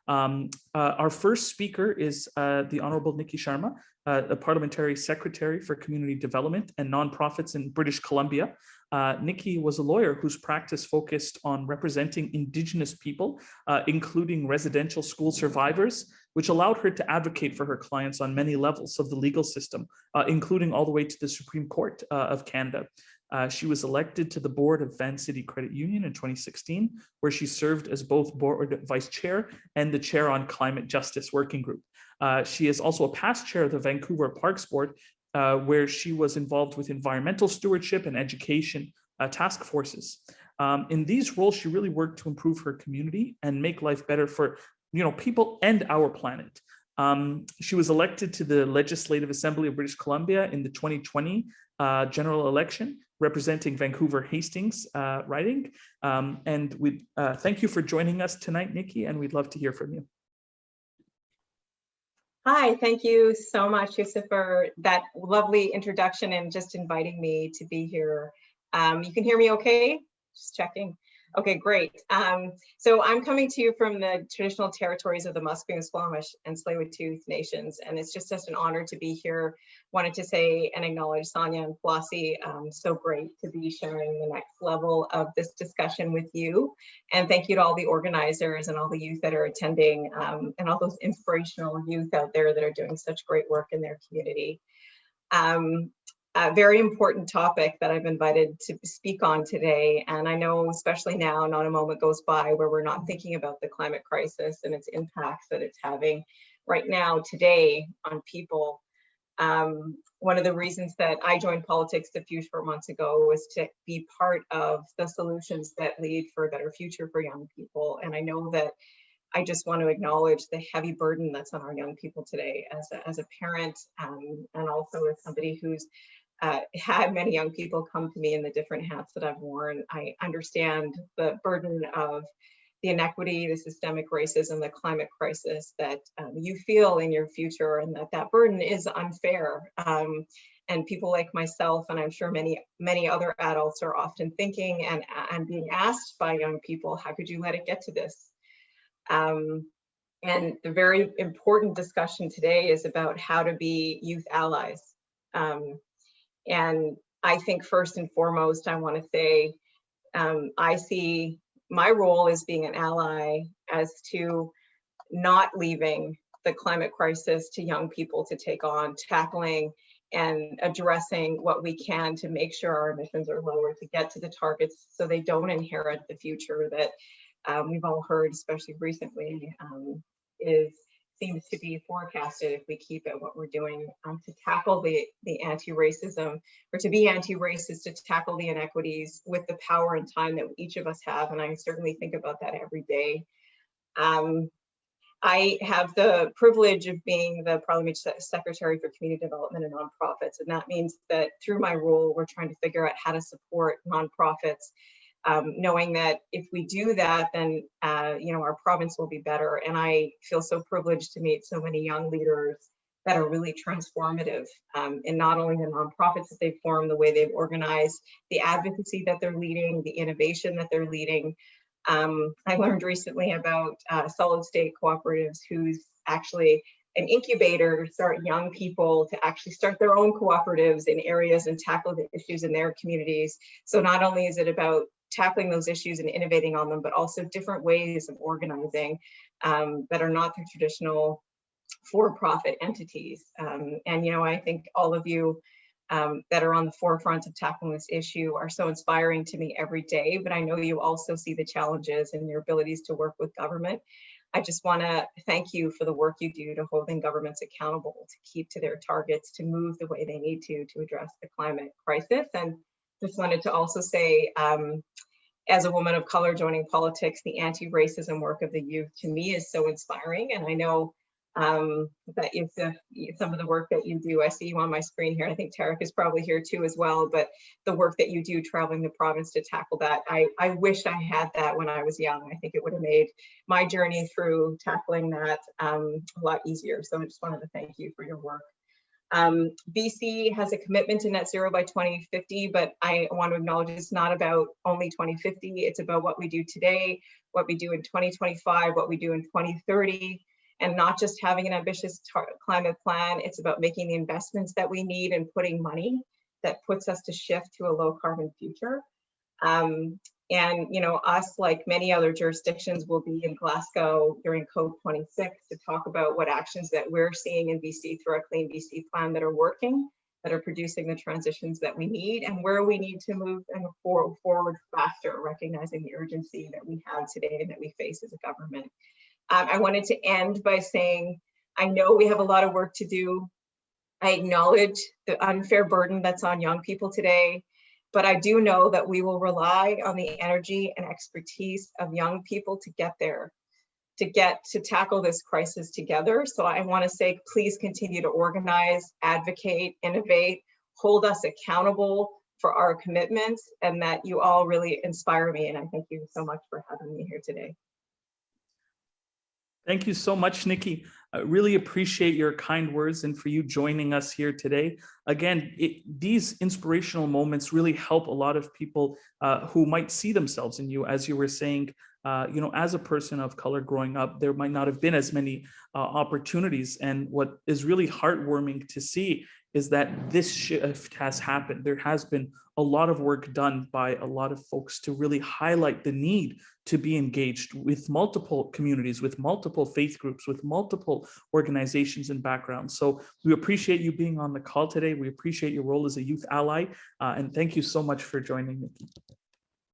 Our first speaker is the Honorable Niki Sharma, the Parliamentary Secretary for Community Development and Nonprofits in British Columbia. Niki was a lawyer whose practice focused on representing Indigenous people, including residential school survivors, which allowed her to advocate for her clients on many levels of the legal system, including all the way to the Supreme Court of Canada. She was elected to the board of Van City Credit Union in 2016, where she served as both board vice chair and the chair on climate justice working group. She is also a past chair of the Vancouver Parks Board, where she was involved with environmental stewardship and education task forces. In these roles, she really worked to improve her community and make life better for people and our planet. She was elected to the Legislative Assembly of British Columbia in the 2020 general election, representing Vancouver Hastings riding. And we thank you for joining us tonight, Niki, and we'd love to hear from you. Hi, thank you so much, Yusuf, for that lovely introduction and just inviting me to be here. You can hear me okay? Just checking. Okay, great. So I'm coming to you from the traditional territories of the Musqueam, Squamish, and Tsleil-Waututh nations, and it's just an honor to be here. Wanted to say and acknowledge Sonia and Flossie. So great to be sharing the next level of this discussion with you. And thank you to all the organizers and all the youth that are attending, and all those inspirational youth out there that are doing such great work in their community. A very important topic that I've invited to speak on today. And I know, especially now, not a moment goes by where we're not thinking about the climate crisis and its impacts that it's having right now, today, on people. One of the reasons that I joined politics a few short months ago was to be part of the solutions that lead for a better future for young people. And I know that I just want to acknowledge the heavy burden that's on our young people today as a parent, and also as somebody who's had many young people come to me in the different hats that I've worn. I understand the burden of the inequity, the systemic racism, the climate crisis that you feel in your future, and that burden is unfair. And people like myself, and I'm sure many other adults, are often thinking and being asked by young people, how could you let it get to this? And the very important discussion today is about how to be youth allies. And I think first and foremost, I want to say, I see my role as being an ally as to not leaving the climate crisis to young people to take on, tackling and addressing what we can to make sure our emissions are lower, to get to the targets so they don't inherit the future that we've all heard, especially recently, seems to be forecasted if we keep at what we're doing, to tackle the anti-racism, or to be anti-racist, to tackle the inequities with the power and time that each of us have. And I certainly think about that every day. I have the privilege of being the Parliamentary Secretary for Community Development and Nonprofits. And that means that through my role, we're trying to figure out how to support nonprofits, knowing that if we do that, then our province will be better. And I feel so privileged to meet so many young leaders that are really transformative in not only the nonprofits that they've formed, the way they've organized, the advocacy that they're leading, the innovation that they're leading. I learned recently about solid state cooperatives, who's actually an incubator to start young people to actually start their own cooperatives in areas and tackle the issues in their communities. So not only is it about tackling those issues and innovating on them, but also different ways of organizing that are not the traditional for-profit entities. And I think all of you that are on the forefront of tackling this issue are so inspiring to me every day, but I know you also see the challenges and your abilities to work with government. I just want to thank you for the work you do to holding governments accountable, to keep to their targets, to move the way they need to address the climate crisis. And just wanted to also say, as a woman of color joining politics, the anti-racism work of the youth to me is so inspiring. And I know that some of the work that you do, I see you on my screen here. I think Tarek is probably here too as well, but the work that you do traveling the province to tackle that, I wish I had that when I was young. I think it would have made my journey through tackling that a lot easier. So I just wanted to thank you for your work. BC has a commitment to net zero by 2050, but I want to acknowledge it's not about only 2050. It's about what we do today, what we do in 2025, what we do in 2030, and not just having an ambitious climate plan. It's about making the investments that we need and putting money that puts us to shift to a low carbon future. And you know, us, like many other jurisdictions, will be in Glasgow during COP26 to talk about what actions that we're seeing in BC through our Clean BC plan that are working, that are producing the transitions that we need, and where we need to move and forward faster, recognizing the urgency that we have today and that we face as a government. I wanted to end by saying, I know we have a lot of work to do. I acknowledge the unfair burden that's on young people today. But I do know that we will rely on the energy and expertise of young people to get there, to tackle this crisis together. So I want to say, please continue to organize, advocate, innovate, hold us accountable for our commitments, and that you all really inspire me. And I thank you so much for having me here today. Thank you so much, Niki. I really appreciate your kind words and for you joining us here today. Again, these inspirational moments really help a lot of people who might see themselves in you. As you were saying, you know, as a person of color growing up, there might not have been as many opportunities. And what is really heartwarming to see is that this shift has happened. There has been a lot of work done by a lot of folks to really highlight the need to be engaged with multiple communities, with multiple faith groups, with multiple organizations and backgrounds. So we appreciate you being on the call today. We appreciate your role as a youth ally. And thank you so much for joining, Niki.